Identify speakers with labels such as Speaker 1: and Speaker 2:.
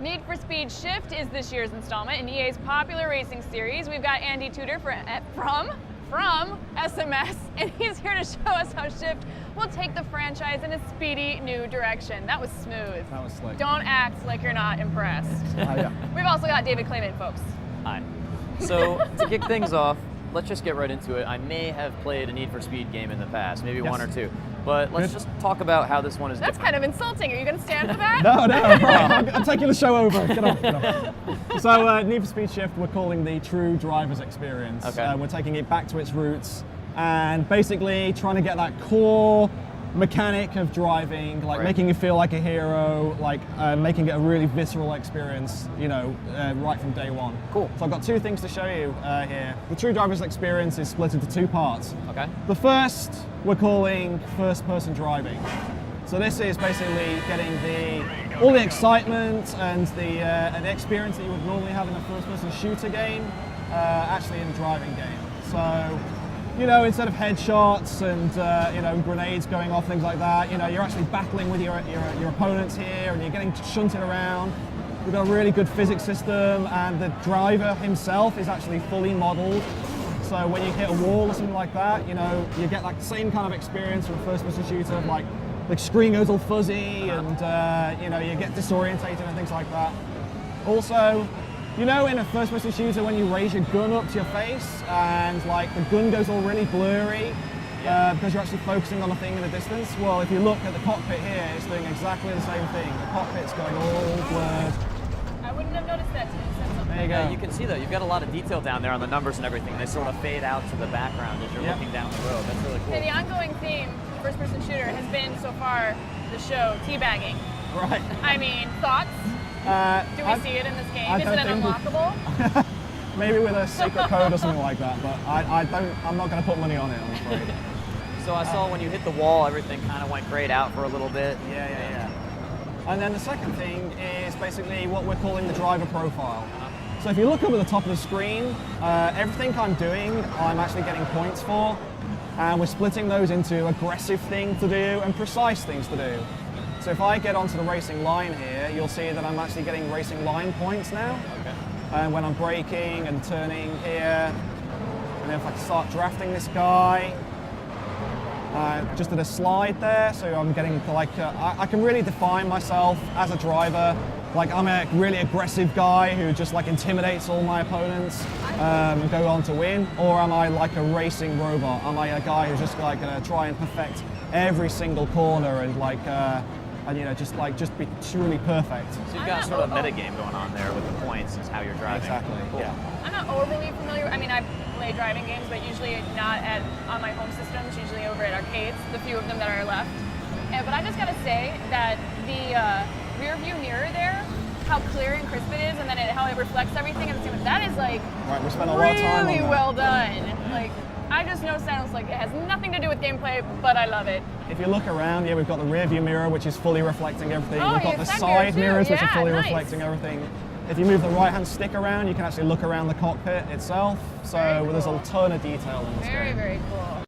Speaker 1: Need for Speed Shift is this year's installment in EA's popular racing series. We've got Andy Tudor from SMS, and he's here to show us how Shift will take the franchise in a speedy new direction. That was smooth.
Speaker 2: That was slick.
Speaker 1: Don't act like you're not impressed.
Speaker 2: Yeah.
Speaker 1: We've also got David Clayman, folks.
Speaker 3: Hi. So to kick things off, let's just get right into it. I may have played a Need for Speed game in the past, maybe one or two. But let's just talk about how this one is
Speaker 1: That's
Speaker 3: different.
Speaker 1: kind of insulting. Are you going to stand for that?
Speaker 2: No, I'm taking the show over. Get off. So Need for Speed Shift, we're calling the true driver's experience.
Speaker 3: Okay.
Speaker 2: We're taking it back to its roots and basically trying to get that core mechanic of driving, like making you feel like a hero, like making it a really visceral experience, you know, right from day one.
Speaker 3: Cool.
Speaker 2: So I've got two things to show you here. The true driver's experience is split into two parts.
Speaker 3: Okay.
Speaker 2: The first we're calling first-person driving. So this is basically getting all the excitement and the experience that you would normally have in a first-person shooter game, actually in a driving game. So, you know, instead of headshots and you know, grenades going off, things like that, you know, you're actually battling with your opponents here, and you're getting shunted around. We've got a really good physics system, and the driver himself is actually fully modeled. So when you hit a wall or something like that, you know, you get like the same kind of experience from a first-person shooter, like the screen goes all fuzzy, and you know, you get disorientated and things like that. Also, you know, in a first-person shooter, when you raise your gun up to your face and like the gun goes all really blurry because you're actually focusing on a thing in the distance. Well, if you look at the cockpit here, it's doing exactly the same thing. The cockpit's going all blurred.
Speaker 1: I wouldn't have noticed that.
Speaker 2: There you go.
Speaker 3: Yeah, you can see that you've got a lot of detail down there on the numbers and everything. They sort of fade out to the background as you're looking down the road. That's really cool.
Speaker 1: Okay, the ongoing theme, first-person shooter, has been so far the show teabagging.
Speaker 2: Right.
Speaker 1: I mean, thoughts? Do we see it in this game? Is it unlockable?
Speaker 2: Maybe with a secret code or something like that, but I'm not going to put money on it, I'm afraid.
Speaker 3: So I saw when you hit the wall, everything kind of went grayed out for a little bit.
Speaker 2: Yeah. And then the second thing is basically what we're calling the driver profile. So if you look up at the top of the screen, everything I'm doing, I'm actually getting points for, and we're splitting those into aggressive things to do and precise things to do. So if I get onto the racing line here, you'll see that I'm actually getting racing line points now.
Speaker 3: Okay.
Speaker 2: And when I'm braking and turning here, and then if I start drafting this guy, just did a slide there, so I'm getting like, I can really define myself as a driver. Like, I'm a really aggressive guy who just like intimidates all my opponents and go on to win, or am I like a racing robot? Am I a guy who's just like gonna try and perfect every single corner and like, and you know, just be truly perfect.
Speaker 3: So you've got sort of a metagame going on there with the points is how you're driving.
Speaker 2: Exactly.
Speaker 3: Cool.
Speaker 2: Yeah.
Speaker 1: I'm not overly familiar. I mean, I play driving games, but usually not on my home systems. Usually over at arcades, the few of them that are left. But I just gotta say that the rear view mirror there, how clear and crisp it is, and then how it reflects everything at the same time. That is like
Speaker 2: Right, we spent a lot of time on
Speaker 1: really
Speaker 2: that.
Speaker 1: well done. Like, I just know sounds like it has nothing to do with gameplay, but I love it.
Speaker 2: If you look around, we've got the rear view mirror, which is fully reflecting everything.
Speaker 1: Oh,
Speaker 2: We've got the
Speaker 1: side
Speaker 2: side
Speaker 1: mirror
Speaker 2: mirrors,
Speaker 1: too.
Speaker 2: which are
Speaker 1: Yeah,
Speaker 2: fully
Speaker 1: nice.
Speaker 2: reflecting everything. If you move the right-hand stick around, you can actually look around the cockpit itself. So
Speaker 1: Very
Speaker 2: there's
Speaker 1: cool.
Speaker 2: a ton of detail in this
Speaker 1: Very,
Speaker 2: game.
Speaker 1: very cool.